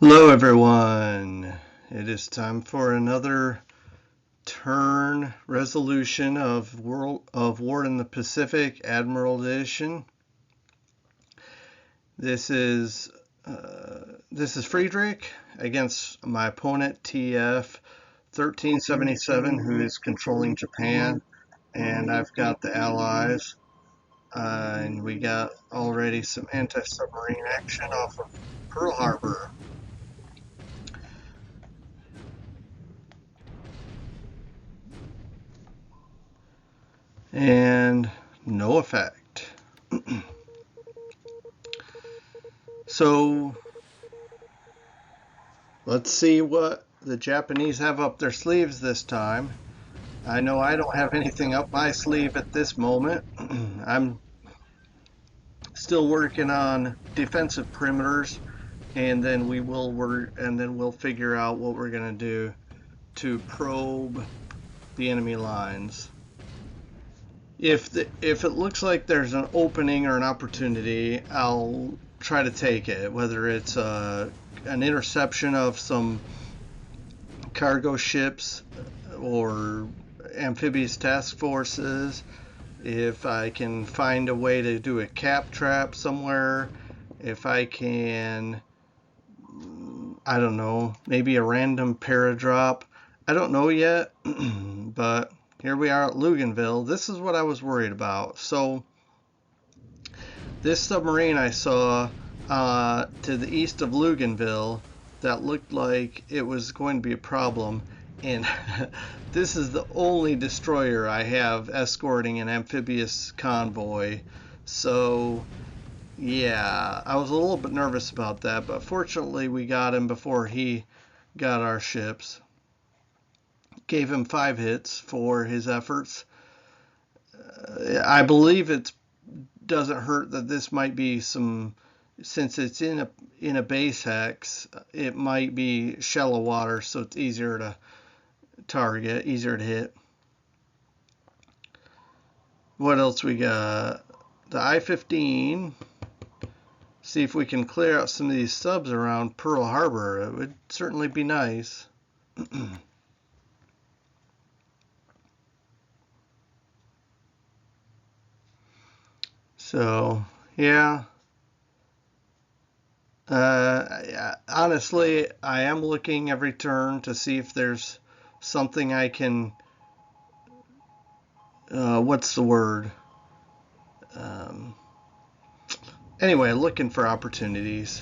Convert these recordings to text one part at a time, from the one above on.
Hello everyone. It is time for another turn resolution of War in the Pacific Admiral Edition. This is Friedrich against my opponent TF 1377, who is controlling Japan, and I've got the Allies. And we got already some anti-submarine action off of Pearl Harbor. And no effect. So let's see what the Japanese have up their sleeves this time. I know I don't have anything up my sleeve at this moment. I'm still working on defensive perimeters, and then we'll figure out what we're going to do to probe the enemy lines. If it looks like there's an opening or an opportunity, I'll try to take it, whether it's an interception of some cargo ships or amphibious task forces. If I can find a way to do a cap trap somewhere, if I can, I don't know, maybe a random paradrop. I don't know yet, but here we are at Luganville. This is what I was worried about. So this submarine I saw to the east of Luganville that looked like it was going to be a problem, and this is the only destroyer I have escorting an amphibious convoy. So yeah, I was a little bit nervous about that, but fortunately we got him before he got our ships. Gave him 5 hits for his efforts. I believe it doesn't hurt that this might be some, since it's in a base hex, it might be shallow water, so it's easier to target, easier to hit. What else we got? The I-15. See if we can clear out some of these subs around Pearl Harbor. It would certainly be nice. So, yeah. Honestly, I am looking every turn to see if there's something I can. What's the word? Um, anyway, looking for opportunities.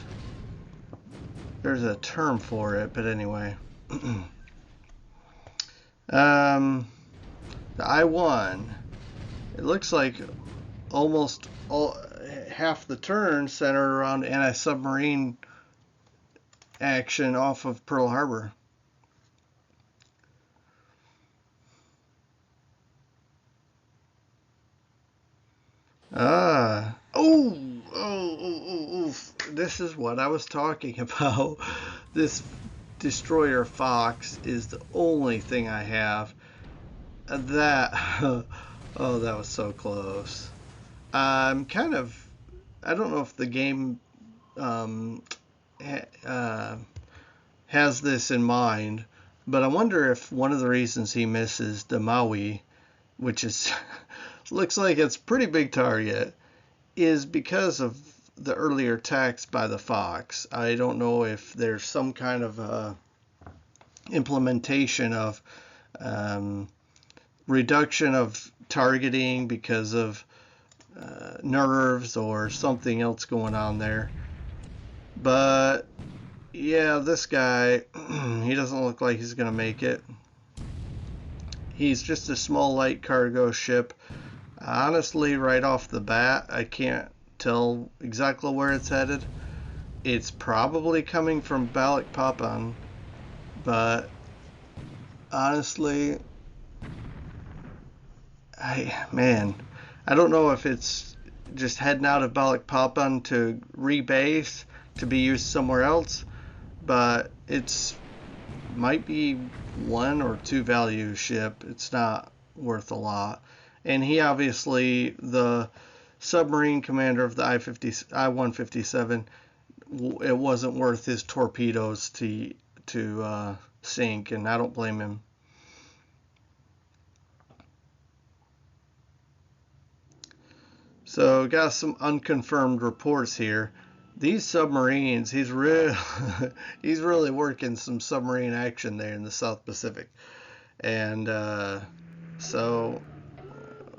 There's a term for it, but anyway. The I-1. It looks like almost half the turn centered around anti-submarine action off of Pearl Harbor. This is what I was talking about. This destroyer Fox is the only thing I have. That, oh, that was so close. I'm kind of, I don't know if the game um, has this in mind, but I wonder if one of the reasons he misses the Maui, which is looks like it's a pretty big target, is because of the earlier attacks by the Fox. I don't know if there's some kind of implementation of reduction of targeting because of nerves or something else going on there. But yeah, this guy, he doesn't look like he's going to make it. He's just a small light cargo ship. Honestly, right off the bat, I can't tell exactly where it's headed. It's probably coming from Balikpapan, but honestly, I don't know if it's just heading out of Balikpapan to rebase to be used somewhere else, but it's might be 1 or 2 value ship. It's not worth a lot. And he obviously, the submarine commander of the I-157, it wasn't worth his torpedoes to sink, and I don't blame him. So got some unconfirmed reports here. These submarines, he's really working some submarine action there in the South Pacific, and so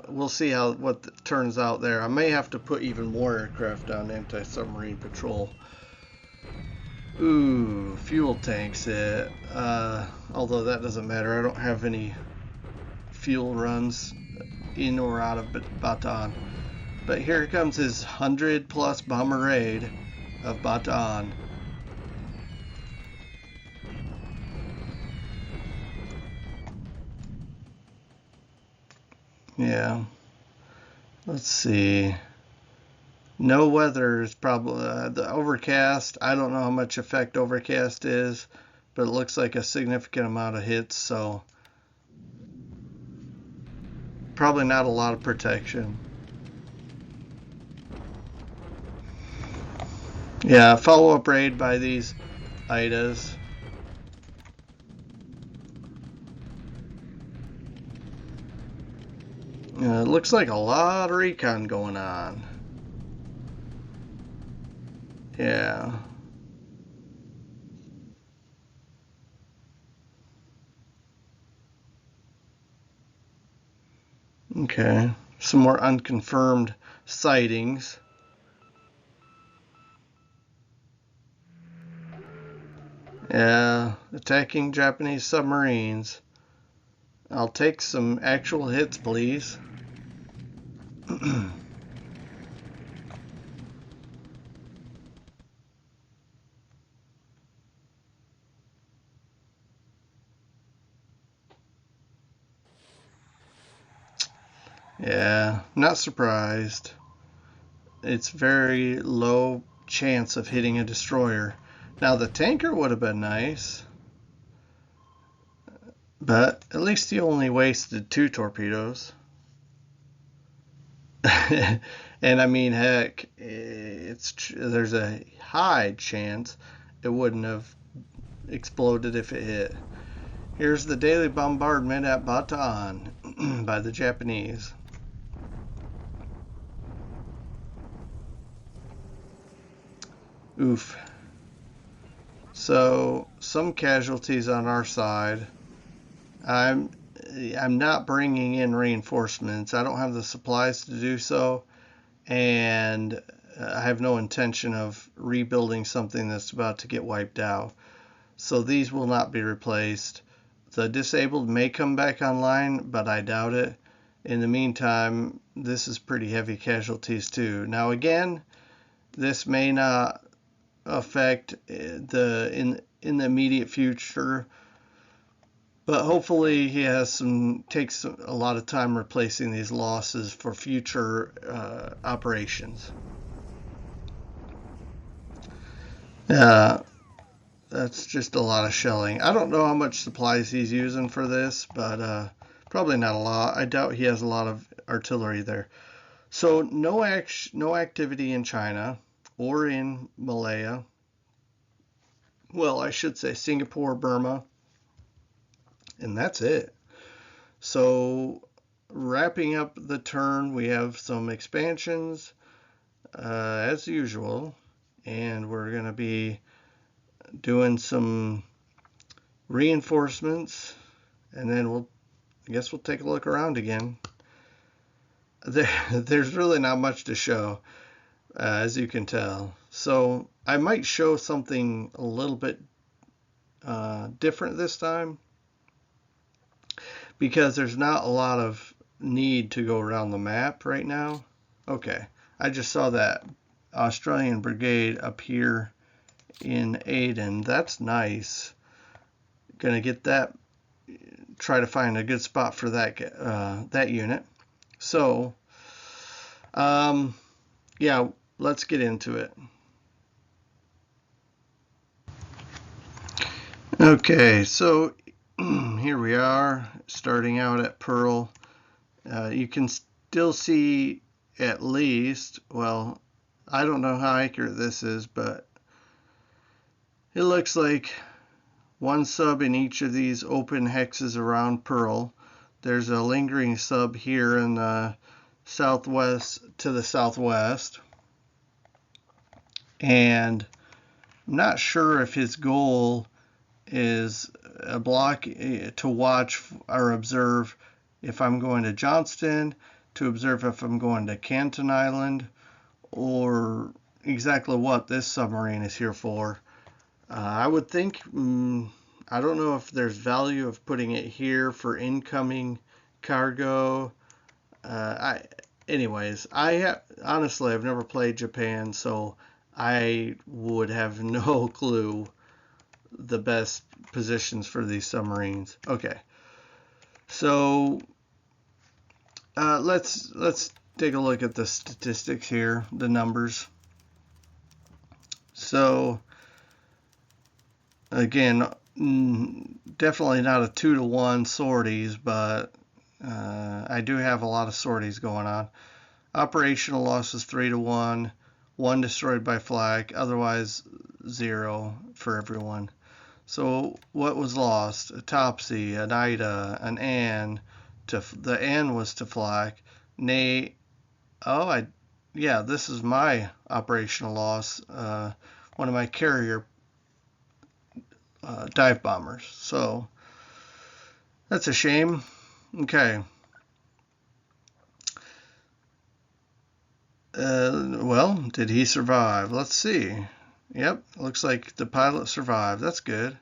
we'll see what turns out there. I may have to put even more aircraft on anti-submarine patrol. Ooh, fuel tanks hit. Although that doesn't matter. I don't have any fuel runs in or out of Bataan. But here comes his 100+ bomber raid of Bataan. Yeah. Let's see. No weather is probably the overcast. I don't know how much effect overcast is, but it looks like a significant amount of hits, so probably not a lot of protection. Yeah, follow-up raid by these Idas. It looks like a lot of recon going on. Yeah. Okay. Some more unconfirmed sightings. Yeah, attacking Japanese submarines. I'll take some actual hits, please. Yeah, not surprised. It's very low chance of hitting a destroyer. Now the tanker would have been nice, but at least he only wasted 2 torpedoes. And I mean, heck, there's a high chance it wouldn't have exploded if it hit. Here's the daily bombardment at Bataan by the Japanese. Oof. So some casualties on our side. I'm I'm not bringing in reinforcements. I don't have the supplies to do so, and I have no intention of rebuilding something that's about to get wiped out. So these will not be replaced. The disabled may come back online, but I doubt it. In the meantime, this is pretty heavy casualties too. Now again, this may not affect in the immediate future, but hopefully he takes a lot of time replacing these losses for future operations. That's just a lot of shelling. I don't know how much supplies he's using for this, but probably not a lot. I doubt he has a lot of artillery there. So no activity in China or in Malaya. Well, I should say Singapore, Burma, and that's it. So wrapping up the turn, we have some expansions as usual, and we're going to be doing some reinforcements, and then I guess we'll take a look around again. There's really not much to show, as you can tell. So I might show something a little bit different this time, because there's not a lot of need to go around the map right now. Okay, I just saw that Australian brigade up here in Aden. That's nice. Gonna get that. Try to find a good spot for that unit. So, yeah, let's get into it. Okay, so here we are, starting out at Pearl. You can still see at least, well, I don't know how accurate this is, but it looks like one sub in each of these open hexes around Pearl. There's a lingering sub here in the southwest to the southwest. And I'm not sure if his goal is a block to watch or observe if I'm going to Johnston, to observe if I'm going to Canton Island, or exactly what this submarine is here for. I would think, I don't know if there's value of putting it here for incoming cargo. Anyways, honestly, I've never played Japan, so I would have no clue the best positions for these submarines. Okay, so let's take a look at the statistics here, the numbers. So again, definitely not a 2-to-1 sorties, but I do have a lot of sorties going on. Operational losses 3-to-1, 1 destroyed by flak, otherwise 0 for everyone. So what was lost? A Topsy, an Ida, an Ann. The Ann was to flak. Nay, yeah, this is my operational loss. One of my carrier dive bombers. So that's a shame. Okay. Well, did he survive? Let's see. Yep, looks like the pilot survived. That's good.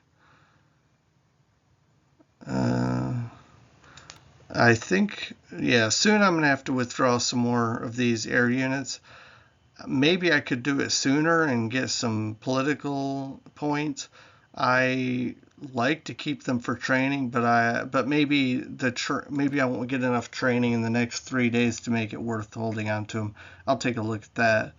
I think, yeah, soon I'm going to have to withdraw some more of these air units. Maybe I could do it sooner and get some political points. I like to keep them for training, but maybe maybe I won't get enough training in the next 3 days to make it worth holding on to them. I'll take a look at that.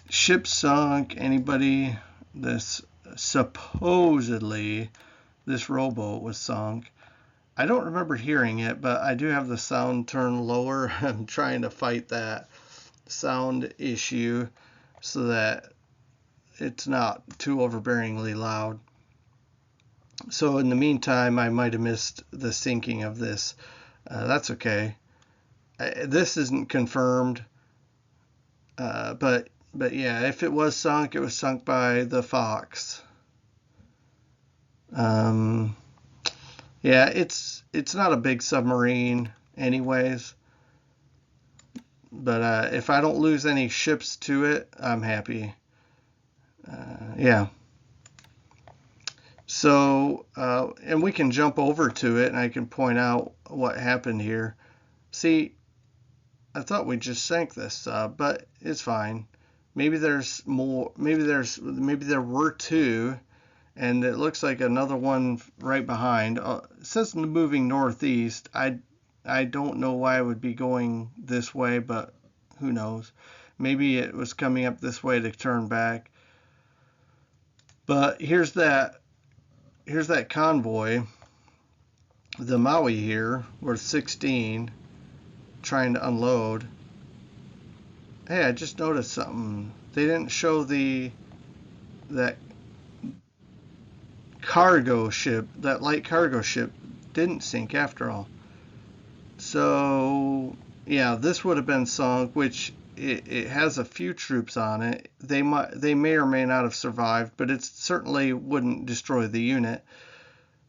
Ship sunk. Anybody? This supposedly this rowboat was sunk. I don't remember hearing it, but I do have the sound turned lower. I'm trying to fight that sound issue so that it's not too overbearingly loud. So in the meantime, I might have missed the sinking of this. That's okay. This isn't confirmed, but yeah, if it was sunk, it was sunk by the Fox. Yeah, it's not a big submarine anyways, but if I don't lose any ships to it, I'm happy. Yeah. So, and we can jump over to it and I can point out what happened here. See, I thought we just sank this, but it's fine. Maybe there's more, maybe there were 2, and it looks like another one right behind. It says moving northeast. I don't know why it would be going this way, but who knows? Maybe it was coming up this way to turn back. But here's that convoy, the Maui here, worth 16, trying to unload. Hey, I just noticed something. They didn't show that cargo ship, that light cargo ship didn't sink after all. So yeah, this would have been sunk, which it has a few troops on it. They may or may not have survived, but it certainly wouldn't destroy the unit.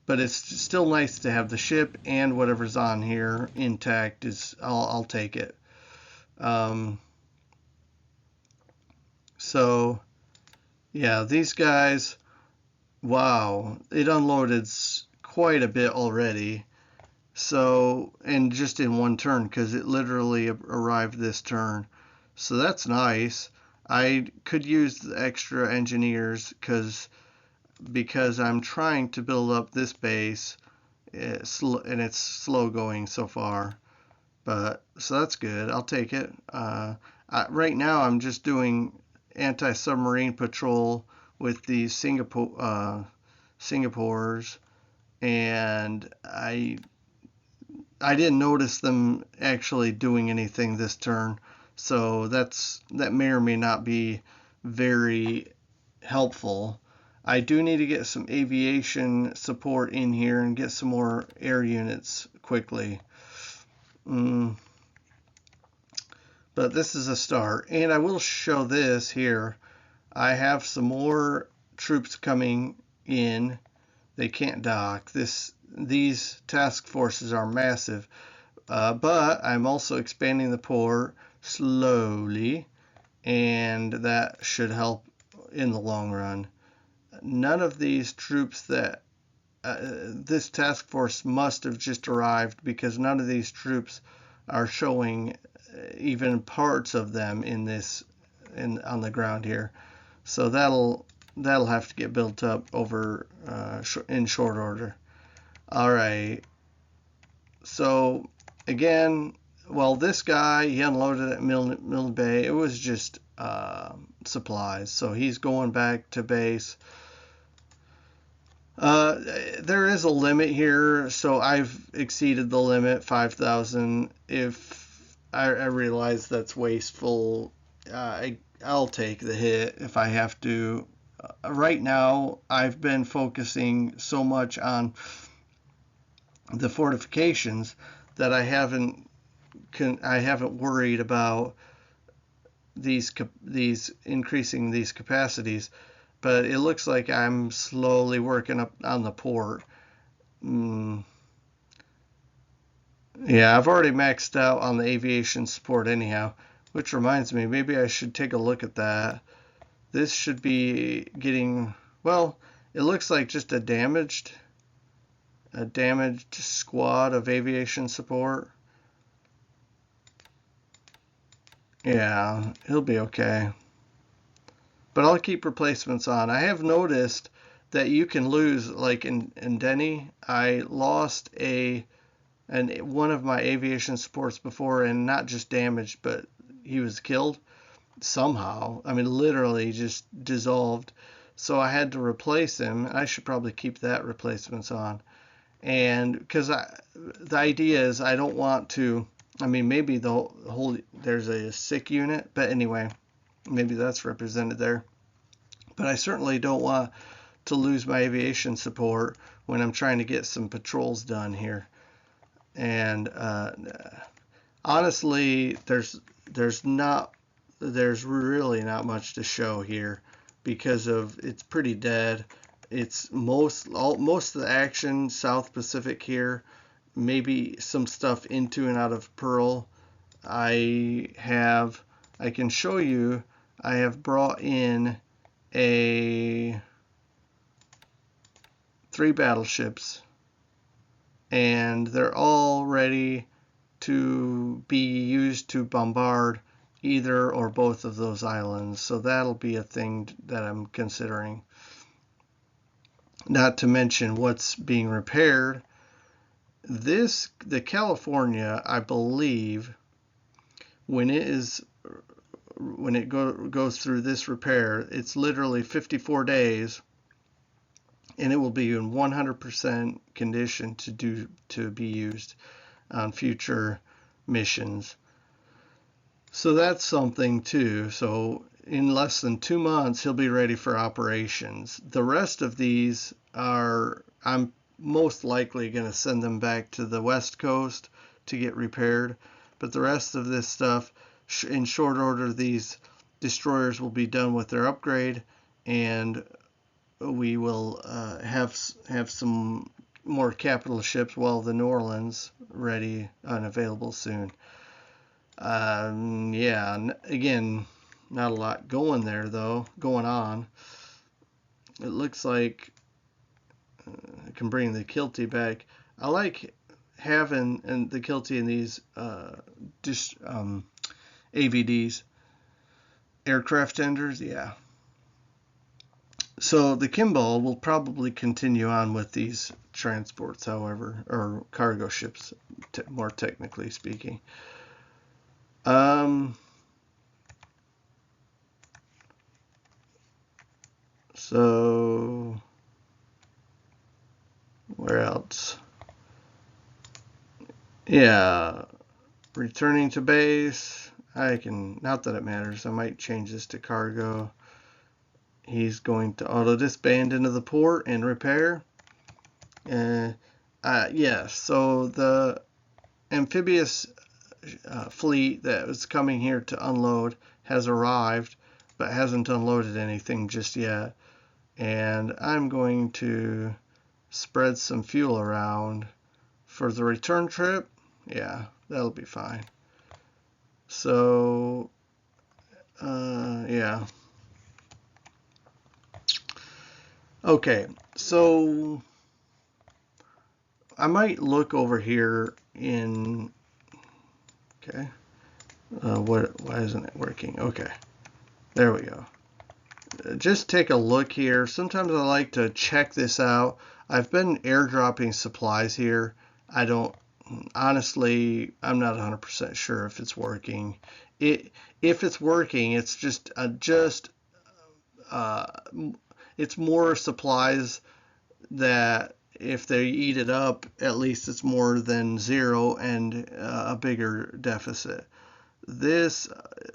But it's still nice to have the ship and whatever's on here intact. I'll take it. So yeah, these guys, wow, it unloaded quite a bit already. So, and just in one turn, because it literally arrived this turn. So that's nice. I could use the extra engineers because I'm trying to build up this base, and it's slow going so far. But so that's good. I'll take it. Right now, I'm just doing anti-submarine patrol with the Singapores, and I didn't notice them actually doing anything this turn, so that may or may not be very helpful. I do need to get some aviation support in here and get some more air units quickly. But this is a start. And I will show this here. I have some more troops coming in. They can't dock. These task forces are massive. But I'm also expanding the port slowly, and that should help in the long run. None of these troops that this task force must have just arrived, because none of these troops are showing even parts of them on the ground here. So that'll have to get built up over in short order. All right. So again, well, this guy, he unloaded at Mill Bay. It was just supplies, so he's going back to base. There is a limit here, so I've exceeded the limit, 5,000. If I realize that's wasteful, I'll take the hit if I have to. Right now, I've been focusing so much on the fortifications that I haven't worried about these increasing these capacities. But it looks like I'm slowly working up on the port. Yeah, I've already maxed out on the aviation support anyhow, which reminds me, maybe I should take a look at that. This should be getting, well, it looks like just a damaged squad of aviation support. Yeah, he'll be okay. But I'll keep replacements on. I have noticed that you can lose, like in Denny, I lost one of my aviation supports before, and not just damaged, but he was killed somehow. I mean, literally just dissolved. So I had to replace him. I should probably keep that replacements on. And because the idea is I don't want to, I mean, maybe there's a sick unit, but anyway, maybe that's represented there. But I certainly don't want to lose my aviation support when I'm trying to get some patrols done here. And honestly, there's really not much to show here, because it's pretty dead. It's most of the action South Pacific here, maybe some stuff into and out of Pearl. I can show you, I have brought in 3 battleships, and they're all ready to be used to bombard either or both of those islands. So that'll be a thing that I'm considering. Not to mention what's being repaired. The California, I believe, when it goes through this repair, it's literally 54 days, and it will be in 100% condition to be used on future missions. So that's something too. So in less than 2 months, he'll be ready for operations. The rest of these I'm most likely going to send them back to the West Coast to get repaired. But the rest of this stuff, in short order, these destroyers will be done with their upgrade, and we will have some more capital ships, while the New Orleans ready and available soon. Yeah, again, not a lot going on. It looks like I can bring the Kilty back. I like having the Kilty in these AVDs, aircraft tenders. Yeah. So the Kimball will probably continue on with these transports, however, or cargo ships, more technically speaking. So where else? Yeah, returning to base. Not that it matters. I might change this to cargo. he's going to auto disband into the port and repair. Yeah, so the amphibious fleet that was coming here to unload has arrived, but hasn't unloaded anything just yet. And I'm going to spread some fuel around for the return trip. Yeah, that'll be fine. So, yeah. Okay, so I might look over here in, okay, why isn't it working? Okay, there we go. Just take a look here. Sometimes I like to check this out. I've been airdropping supplies here. I don't, honestly, I'm not 100% sure if it's working. If it's working, it's just uh, it's more supplies that if they eat it up, at least it's more than zero and a bigger deficit. This,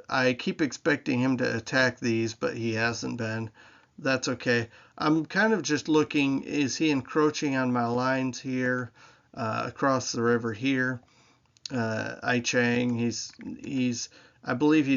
I keep expecting him to attack these, but he hasn't been. That's okay. I'm kind of just looking, is he encroaching on my lines here, across the river here? I Chang, I believe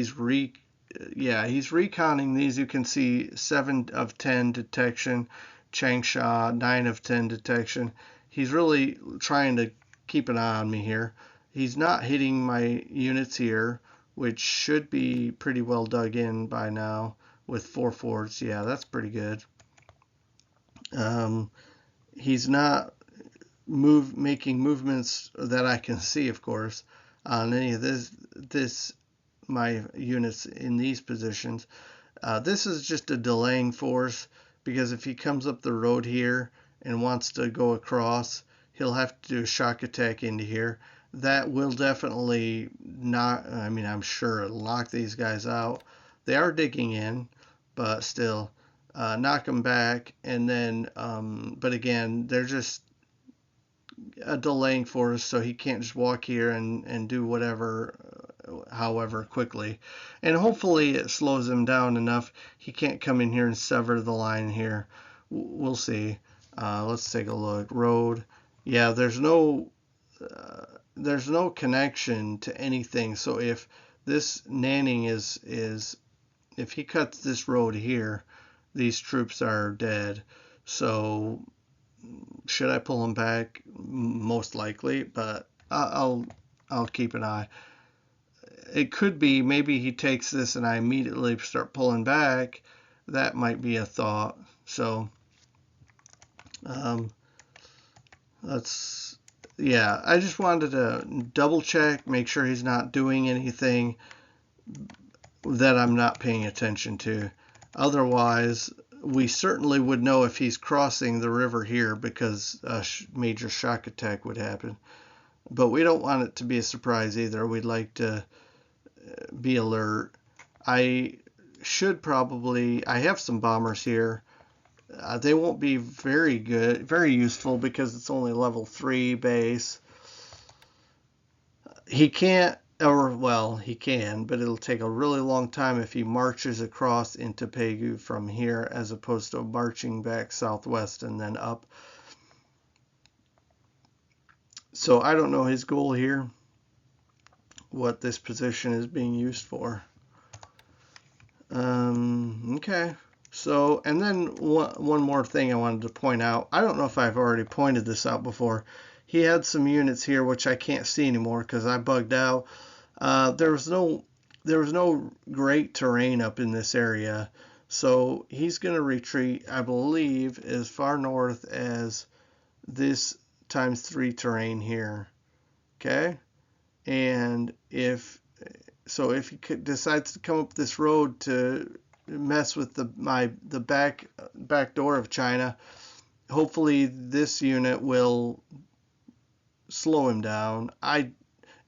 yeah, he's reconning these. You can see 7 of 10 detection, Changsha 9 of 10 detection. He's really trying to keep an eye on me here. He's not hitting my units here, which should be pretty well dug in by now with 4 forts. Yeah, that's pretty good. He's not making movements that I can see, of course, on any of this my units in these positions. This is just a delaying force because if he comes up the road here and wants to go across, he'll have to do a shock attack into here. That will definitely not, I mean, I'm sure it'll knock these guys out. They are digging in, but still, knock them back. And then, but again, they're just a delaying force, so he can't just walk here and do whatever, however quickly. And hopefully it slows him down enough he can't come in here and sever the line here. We'll see. Let's take a look. Road. Yeah, there's no connection to anything. So if this Nanning is if he cuts this road here, these troops are dead. So should I pull him back? Most likely, but I'll keep an eye. It could be maybe he takes this and I immediately start pulling back. That might be a thought. So let's, yeah, I just wanted to double check, make sure he's not doing anything that I'm not paying attention to. Otherwise, we certainly would know if he's crossing the river here because a major shock attack would happen. But we don't want it to be a surprise either. We'd like to be alert. I have some bombers here. They won't be very good, very useful because it's only level 3 base. He can't, or well, he can, but it'll take a really long time if he marches across into Pegu from here as opposed to marching back southwest and then up. So I don't know his goal here, what this position is being used for. Okay. So, and then one more thing I wanted to point out. I don't know if I've already pointed this out before. He had some units here which I can't see anymore because I bugged out. There was no great terrain up in this area, so he's going to retreat, I believe, as far north as this ×3 terrain here. Okay, and if he decides to come up this road to mess with the back door of China, hopefully this unit will slow him down.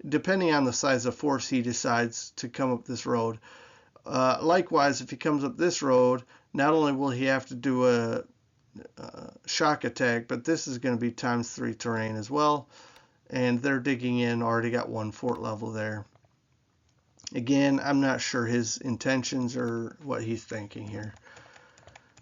Depending on the size of force he decides to come up this road. Likewise, if he comes up this road, not only will he have to do a shock attack, but this is going to be ×3 terrain as well. And they're digging in, already got 1 fort level there. Again, I'm not sure his intentions or what he's thinking here.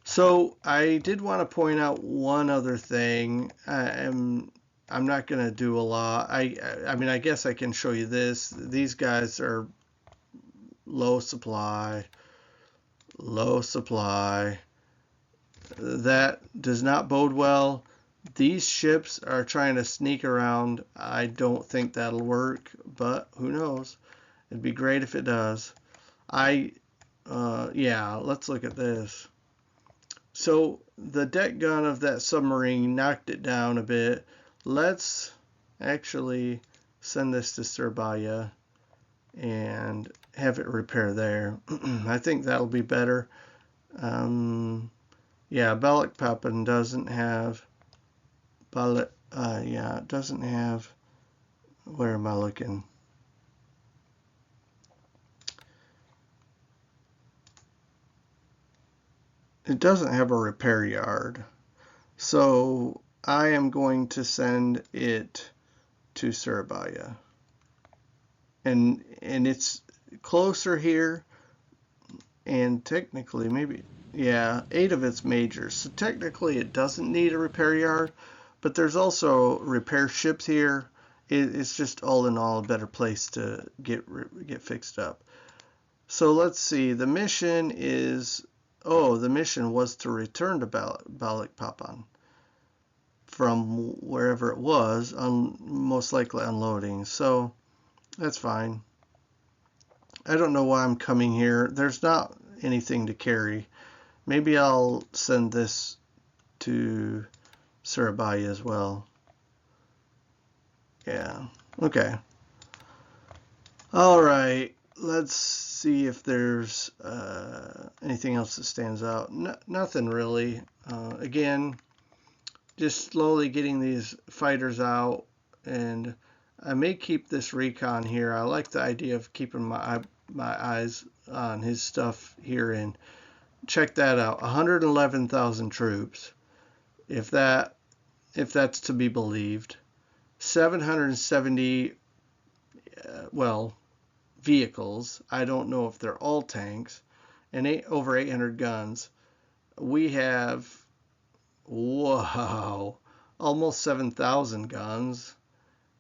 So I did want to point out one other thing. I'm not going to do a lot. I mean, I guess I can show you this. These guys are low supply, low supply. That does not bode well. These ships are trying to sneak around. I don't think that'll work, but who knows? It'd be great if it does. Yeah, let's look at this. So the deck gun of that submarine knocked it down a bit. Let's actually send this to Serbia and have it repair there. I think that'll be better. Yeah, Balikpapan doesn't have yeah, it doesn't have. Where am I looking? It doesn't have a repair yard. So I am going to send it to Serbia. And it's closer here, and technically maybe, yeah, 8 of it's majors. So technically it doesn't need a repair yard, but there's also repair ships here. It's just all in all a better place to get fixed up. So let's see. The mission is, oh, the mission was to return to Balikpapan from wherever it was, most likely unloading. So that's fine. I don't know why I'm coming here. There's not anything to carry. Maybe I'll send this to Surabaya as well. Yeah. Okay. All right. Let's see if there's anything else that stands out. Nothing really. Again, just slowly getting these fighters out, and I may keep this recon here. I like the idea of keeping my eyes on his stuff here, and check that out. 111,000 troops, if that's to be believed. 770 well, vehicles. I don't know if they're all tanks, and over 800 guns. We have, wow, almost 7,000 guns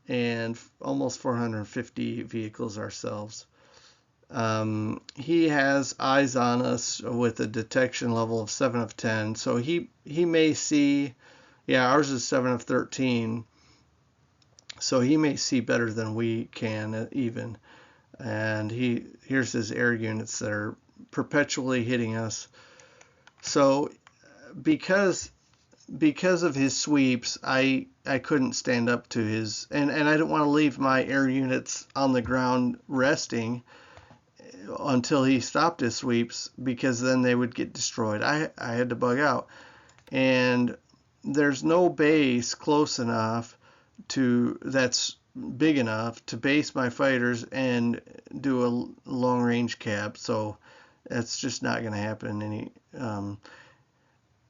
and almost 450 vehicles ourselves. He has eyes on us with a detection level of 7 of 10, so he may see, yeah, ours is 7 of 13, so he may see better than we can even. And here's his air units that are perpetually hitting us. So because of his sweeps, I couldn't stand up to his, and I didn't want to leave my air units on the ground resting until he stopped his sweeps, because then they would get destroyed. I had to bug out, and there's no base close enough that's big enough to base my fighters and do a long range cap, so that's just not going to happen.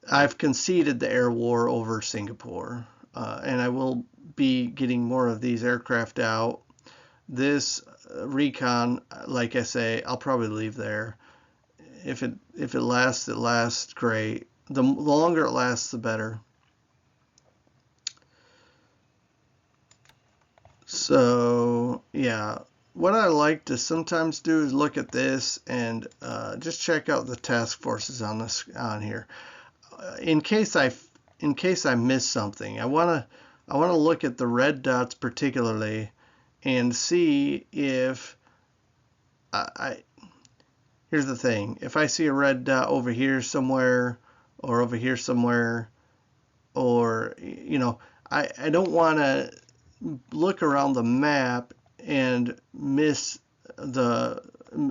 I've conceded the air war over Singapore, and I will be getting more of these aircraft out. This recon, like I say, I'll probably leave there. If it lasts, it lasts great. The longer it lasts, the better. So yeah, what I like to sometimes do is look at this and just check out the task forces on here. In case I miss something, I wanna look at the red dots particularly and see if here's the thing. If I see a red dot over here somewhere, or over here somewhere, or I don't want to look around the map and miss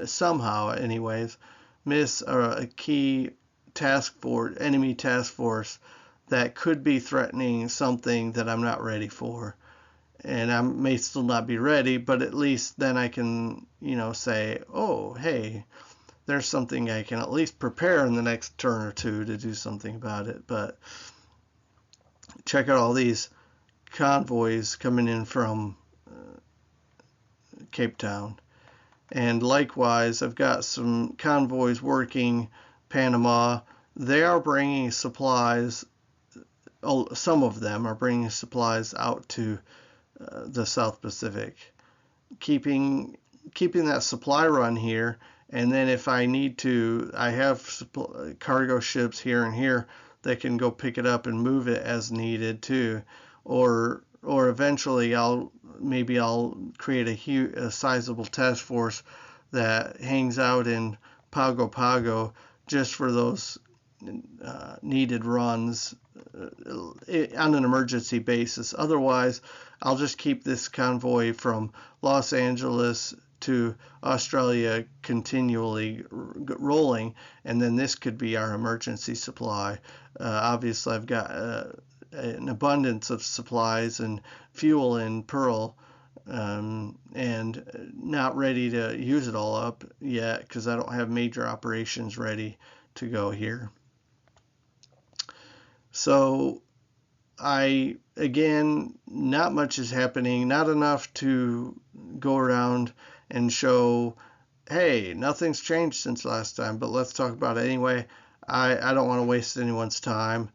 somehow anyways miss a key enemy task force that could be threatening something that I'm not ready for. And I may still not be ready, but at least then I can say, oh, hey, there's something I can at least prepare in the next turn or two to do something about it. But check out all these convoys coming in from Cape Town. And likewise, I've got some convoys working Panama they are bringing supplies. Oh, some of them are bringing supplies out to the South Pacific, keeping that supply run here. And then if I need to, I have cargo ships here and here that can go pick it up and move it as needed too. Or eventually maybe I'll create a sizable task force that hangs out in Pago Pago just for those needed runs on an emergency basis. Otherwise, I'll just keep this convoy from Los Angeles to Australia continually rolling, and then this could be our emergency supply. Obviously, I've got an abundance of supplies and fuel in Pearl, and not ready to use it all up yet because I don't have major operations ready to go here. So again, not much is happening, not enough to go around and show, hey, nothing's changed since last time, but let's talk about it anyway. I don't want to waste anyone's time.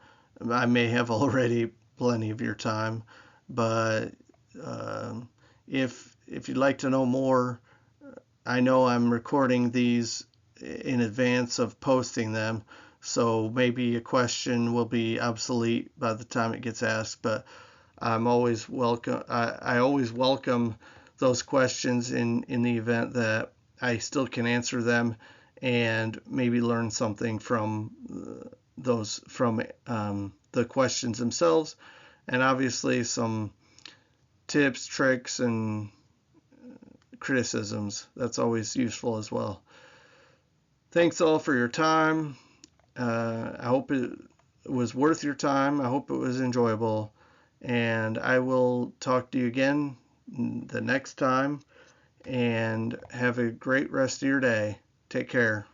I may have already plenty of your time, but if you'd like to know more, I know I'm recording these in advance of posting them, so maybe a question will be obsolete by the time it gets asked, but I'm always welcome. I always welcome those questions in the event that I still can answer them and maybe learn something from the questions themselves, and obviously some tips, tricks, and criticisms. That's always useful as well. Thanks all for your time. I hope it was worth your time. I hope it was enjoyable. And I will talk to you again the next time. And have a great rest of your day. Take care.